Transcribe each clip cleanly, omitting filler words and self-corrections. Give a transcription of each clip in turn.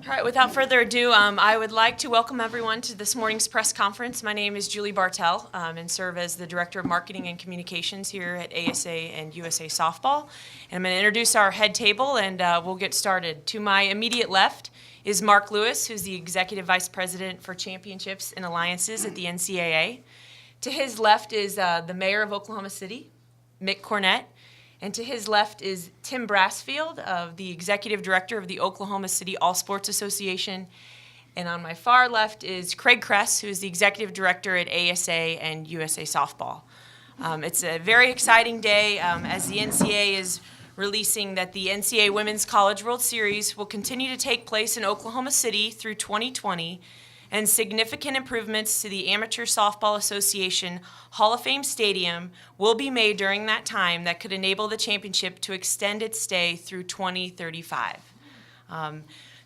All right, without further ado, I would like to welcome everyone to this morning's press conference. My name is Julie Bartell and serve as the Director of Marketing and Communications here at ASA and USA Softball. And I'm going to introduce our head table and we'll get started. To my immediate left is Mark Lewis, who's the Executive Vice President for Championships and Alliances at the NCAA. To his left is the Mayor of Oklahoma City, Mick Cornett. And to his left is Tim Brassfield, the Executive Director of the Oklahoma City All Sports Association. And on my far left is Craig Kress, who is the Executive Director at ASA and USA Softball. It's a very exciting day as the NCAA is releasing that the NCAA Women's College World Series will continue to take place in Oklahoma City through 2020, and significant improvements to the Amateur Softball Association Hall of Fame Stadium will be made during that time that could enable the championship to extend its stay through 2035.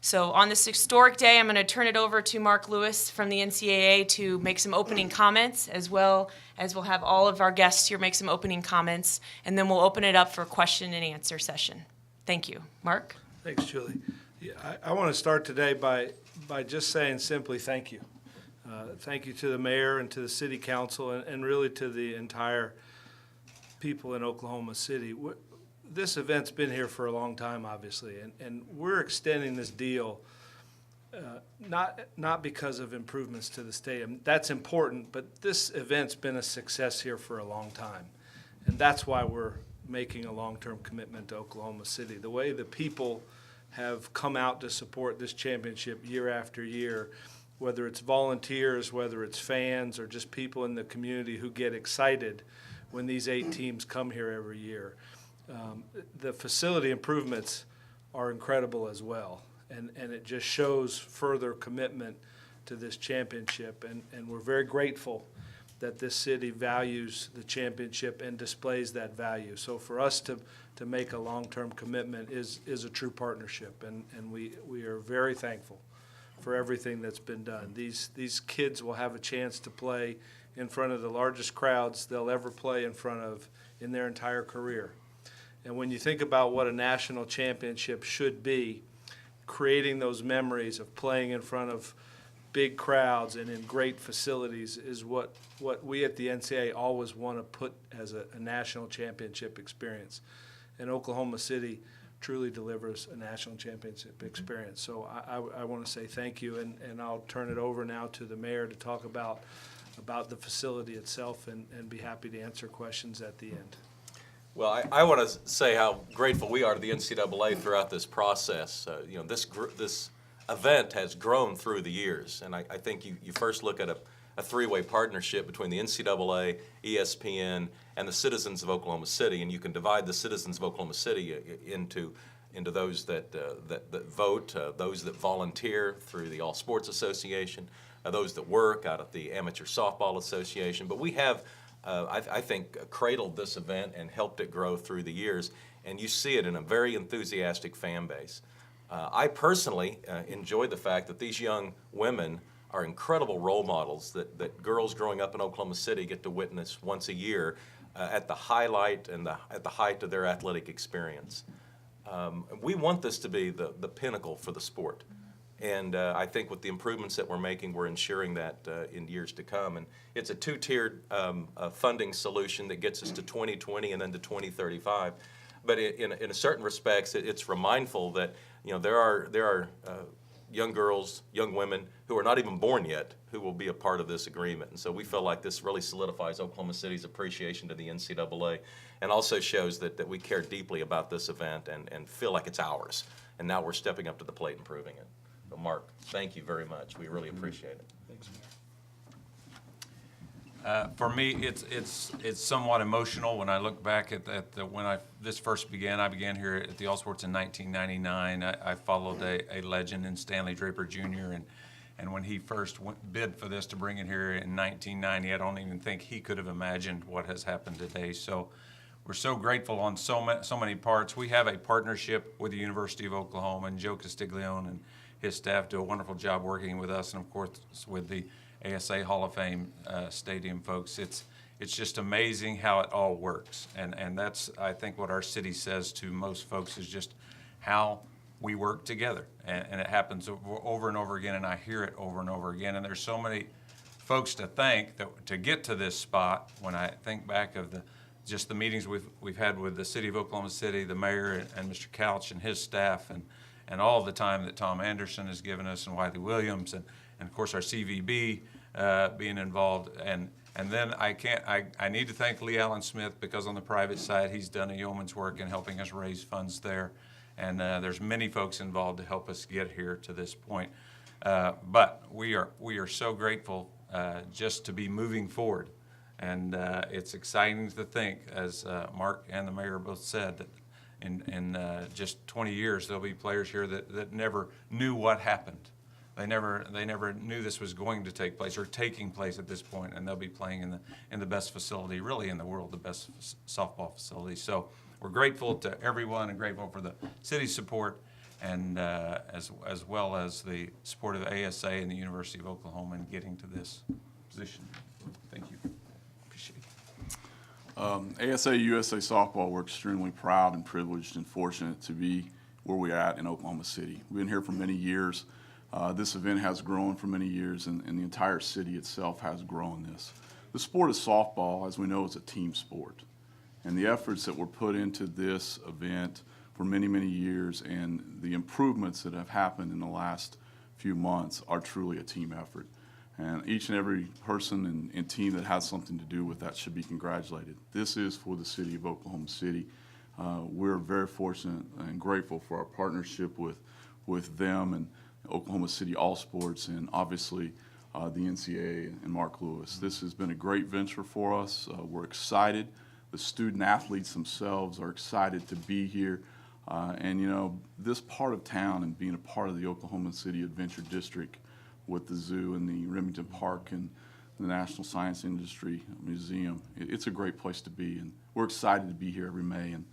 So on this historic day, I'm going to turn it over to Mark Lewis from the NCAA to make some opening comments, as well as we'll have all of our guests here make some opening comments, and then we'll open it up for a question and answer session. Thank you. Mark? Thanks, Julie. Yeah, I want to start today by just saying simply thank you. Thank you to the mayor and to the city council and really to the entire people in Oklahoma City. This event's been here for a long time, obviously, and we're extending this deal not because of improvements to the stadium. That's important, but this event's been a success here for a long time, and that's why we're making a long-term commitment to Oklahoma City. The way the people have come out to support this championship year after year, whether it's volunteers, whether it's fans, or just people in the community who get excited when these 8 teams come here every year. The facility improvements are incredible as well, and it just shows further commitment to this championship, and we're very grateful that this city values the championship and displays that value. So for us to make a long-term commitment is a true partnership, and we are very thankful for everything that's been done. These kids will have a chance to play in front of the largest crowds they'll ever play in front of in their entire career. And when you think about what a national championship should be, creating those memories of playing in front of big crowds and in great facilities is what we at the NCAA always want to put as a national championship experience. And Oklahoma City truly delivers a national championship experience. So I want to say thank you, and I'll turn it over now to the mayor to talk about the facility itself and be happy to answer questions at the end. Well, I want to say how grateful we are to the NCAA throughout this process. This event has grown through the years, and I think you first look at a three-way partnership between the NCAA, ESPN, and the citizens of Oklahoma City, and you can divide the citizens of Oklahoma City into those that vote, those that volunteer through the All Sports Association, those that work out at the Amateur Softball Association. But we have, I think, cradled this event and helped it grow through the years, and you see it in a very enthusiastic fan base. I personally enjoy the fact that these young women are incredible role models that girls growing up in Oklahoma City get to witness once a year at the highlight and at the height of their athletic experience. We want this to be the pinnacle for the sport. And I think with the improvements that we're making, we're ensuring that in years to come. And it's a two-tiered funding solution that gets us to 2020 and then to 2035. But in a certain respects, it's mindful that there are young girls, young women who are not even born yet who will be a part of this agreement. And so we feel like this really solidifies Oklahoma City's appreciation to the NCAA and also shows that we care deeply about this event and feel like it's ours. And now we're stepping up to the plate and proving it. So Mark, thank you very much. We really appreciate it. Thanks, Mayor. For me, it's somewhat emotional when I look back at when this first began. I began here at the All Sports in 1999. I followed a legend in Stanley Draper Jr. and when he first bid for this to bring it here in 1990, I don't even think he could have imagined what has happened today. So we're so grateful on so many parts. We have a partnership with the University of Oklahoma, and Joe Castiglione and his staff do a wonderful job working with us, and of course with the ASA Hall of Fame stadium folks. It's just amazing how it all works, and that's, I think, what our city says to most folks is just how we work together, and it happens over and over again, and I hear it over and over again. And there's so many folks to thank to get to this spot. When I think back of just the meetings we've had with the city of Oklahoma City, the mayor and Mr. Couch and his staff, and all the time that Tom Anderson has given us, and Wiley Williams, and of course our CVB being involved, and then I need to thank Lee Allen Smith, because on the private side he's done a yeoman's work in helping us raise funds there, and there's many folks involved to help us get here to this point. But we are so grateful just to be moving forward, and it's exciting to think, as Mark and the mayor both said, that in just 20 years there'll be players here that never knew what happened. They never knew this was going to take place or taking place at this point, and they'll be playing in the best facility really in the world, the best softball facility. So we're grateful to everyone and grateful for the city's support, and as well as the support of ASA and the University of Oklahoma in getting to this position. Thank you. Appreciate it. ASA USA Softball, we're extremely proud and privileged and fortunate to be where we're at in Oklahoma City. We've been here for many years. This event has grown for many years, and the entire city itself has grown this. The sport of softball, as we know, is a team sport. And the efforts that were put into this event for many, many years, and the improvements that have happened in the last few months are truly a team effort. And each and every person and team that has something to do with that should be congratulated. This is for the city of Oklahoma City. We're very fortunate and grateful for our partnership with them and Oklahoma City All Sports, and obviously the NCAA and Mark Lewis. This has been a great venture for us. We're excited. The student athletes themselves are excited to be here. And you know, this part of town and being a part of the Oklahoma City Adventure District with the zoo and the Remington Park and the National Science Industry Museum, it's a great place to be. And we're excited to be here every May, and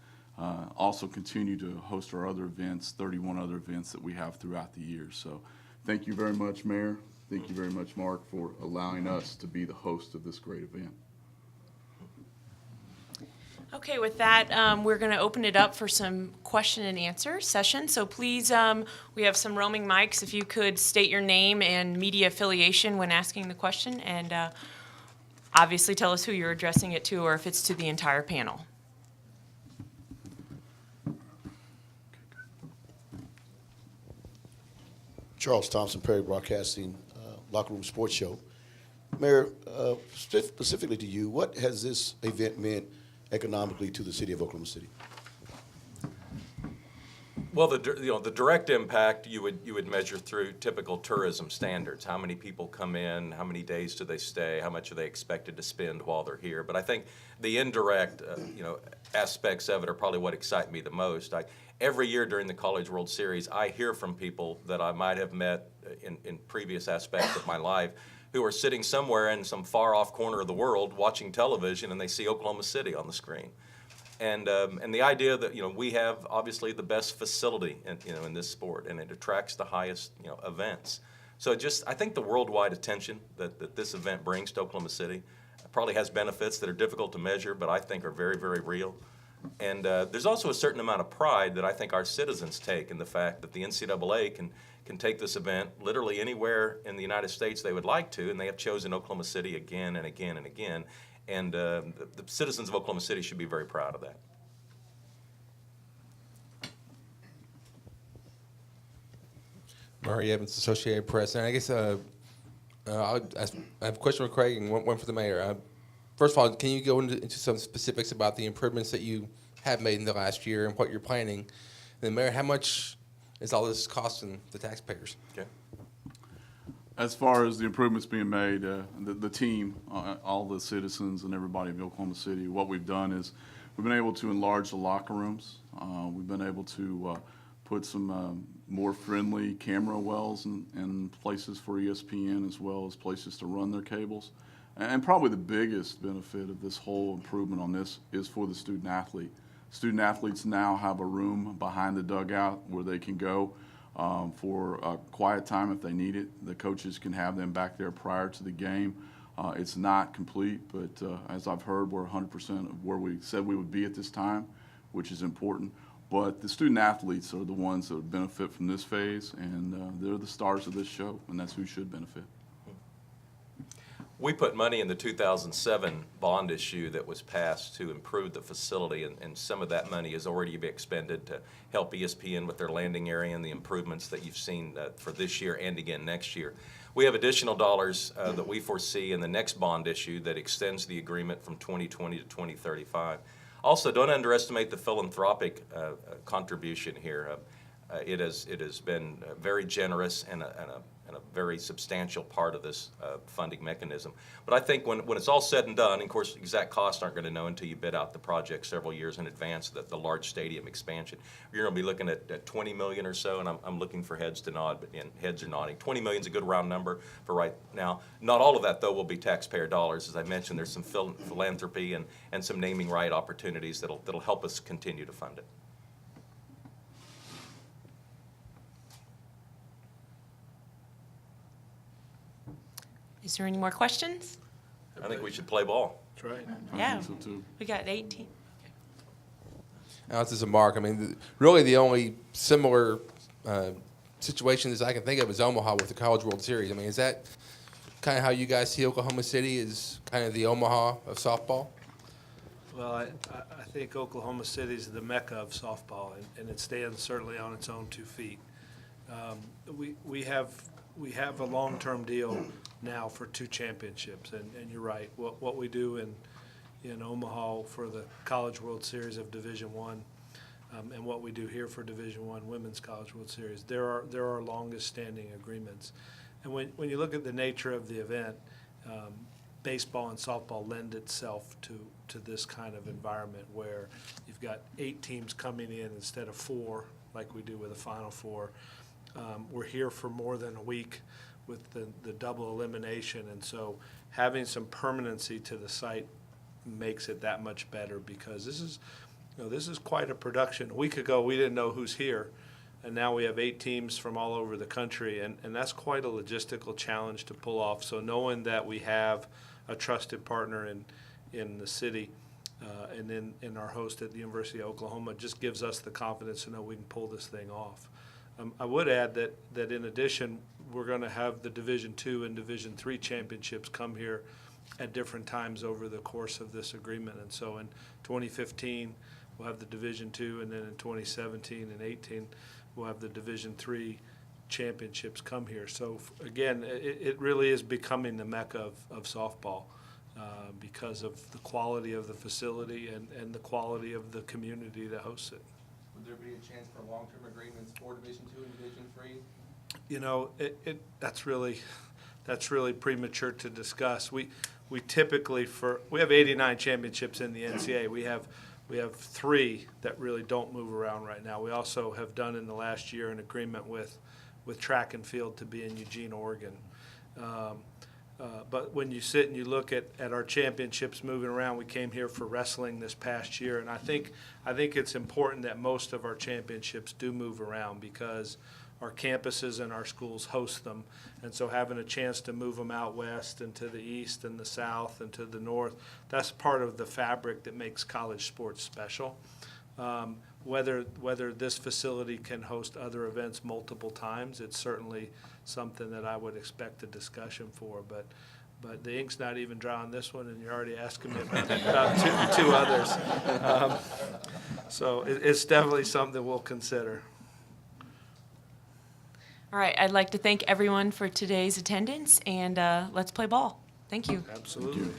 also continue to host our other events, 31 other events that we have throughout the year. So thank you very much, Mayor. Thank you very much, Mark, for allowing us to be the host of this great event. Okay, with that, we're going to open it up for some question and answer session. So please, we have some roaming mics. If you could state your name and media affiliation when asking the question, and obviously tell us who you're addressing it to, or if it's to the entire panel. Charles Thompson, Perry Broadcasting, Locker Room Sports Show. Mayor, specifically to you, what has this event meant economically to the city of Oklahoma City? Well, the direct impact you would measure through typical tourism standards. How many people come in? How many days do they stay? How much are they expected to spend while they're here? But I think the indirect aspects of it are probably what excite me the most. Every year during the College World Series, I hear from people that I might have met in previous aspects of my life who are sitting somewhere in some far-off corner of the world watching television, and they see Oklahoma City on the screen. And the idea that we have obviously the best facility in this sport, and it attracts the highest events. So I think the worldwide attention that this event brings to Oklahoma City probably has benefits that are difficult to measure, but I think are very, very real. And there's also a certain amount of pride that I think our citizens take in the fact that the NCAA can take this event literally anywhere in the United States they would like to, and they have chosen Oklahoma City again and again and again. And the citizens of Oklahoma City should be very proud of that. Murray Evans, Associated Press. And I guess I have a question for Craig and one for the mayor. First of all, can you go into some specifics about the improvements that you have made in the last year and what you're planning? And then, Mayor, how much is all this costing the taxpayers? Okay. As far as the improvements being made, the team, all the citizens and everybody of Oklahoma City, what we've done is we've been able to enlarge the locker rooms. We've been able to put some more friendly camera wells in places for ESPN, as well as places to run their cables. And probably the biggest benefit of this whole improvement on this is for the student athlete. Student athletes now have a room behind the dugout where they can go for a quiet time if they need it. The coaches can have them back there prior to the game. It's not complete, but as I've heard, we're 100% of where we said we would be at this time, which is important. But the student athletes are the ones that would benefit from this phase, and they're the stars of this show, and that's who should benefit. We put money in the 2007 bond issue that was passed to improve the facility, and some of that money has already been expended to help ESPN with their landing area and the improvements that you've seen for this year and again next year. We have additional dollars that we foresee in the next bond issue that extends the agreement from 2020 to 2035. Also, don't underestimate the philanthropic contribution here. It has been very generous and a very substantial part of this funding mechanism. But I think when it's all said and done, and of course, exact costs aren't going to know until you bid out the project several years in advance, the large stadium expansion. You're going to be looking at 20 million or so, and I'm looking for heads to nod, but heads are nodding. 20 million is a good round number for right now. Not all of that, though, will be taxpayer dollars. As I mentioned, there's some philanthropy and some naming right opportunities that'll help us continue to fund it. Is there any more questions? I think we should play ball. That's right. Yeah, So too. we got 18. Now, this is a mark. I mean, really the only similar situations I can think of is Omaha with the College World Series. I mean, is that kind of how you guys see Oklahoma City is kind of the Omaha of softball? Well, I think Oklahoma City is the mecca of softball, and it stands certainly on its own 2 feet. We have a long-term deal now for 2 championships, and you're right. What we do in Omaha for the College World Series of Division I, and what we do here for Division I Women's College World Series, there are longest-standing agreements. And when you look at the nature of the event, baseball and softball lend itself to this kind of environment where you've got 8 teams coming in instead of 4, like we do with the Final Four. We're here for more than a week with the double elimination, and so having some permanency to the site makes it that much better, because this is quite a production. A week ago, we didn't know who's here, and now we have 8 teams from all over the country, and that's quite a logistical challenge to pull off. So knowing that we have a trusted partner in the city and in our host at the University of Oklahoma just gives us the confidence to know we can pull this thing off. I would add that in addition, we're going to have the Division II and Division III championships come here at different times over the course of this agreement. And so in 2015, we'll have the Division II, and then in 2017 and 18, we'll have the Division III championships come here. So again, it really is becoming the mecca of softball because of the quality of the facility and the quality of the community that hosts it. Would there be a chance for long-term agreements for Division II and Division III? You know, that's really premature to discuss. We typically we have 89 championships in the NCAA. We have 3 that really don't move around right now. We also have done in the last year an agreement with track and field to be in Eugene, Oregon. But when you sit and you look at our championships moving around, we came here for wrestling this past year, and I think it's important that most of our championships do move around because our campuses and our schools host them, and so having a chance to move them out west and to the east and the south and to the north, that's part of the fabric that makes college sports special. Whether this facility can host other events multiple times, it's certainly something that I would expect a discussion for. But the ink's not even dry on this one, and you're already asking me about two others. So it's definitely something we'll consider. All right, I'd like to thank everyone for today's attendance, and let's play ball. Thank you. Absolutely.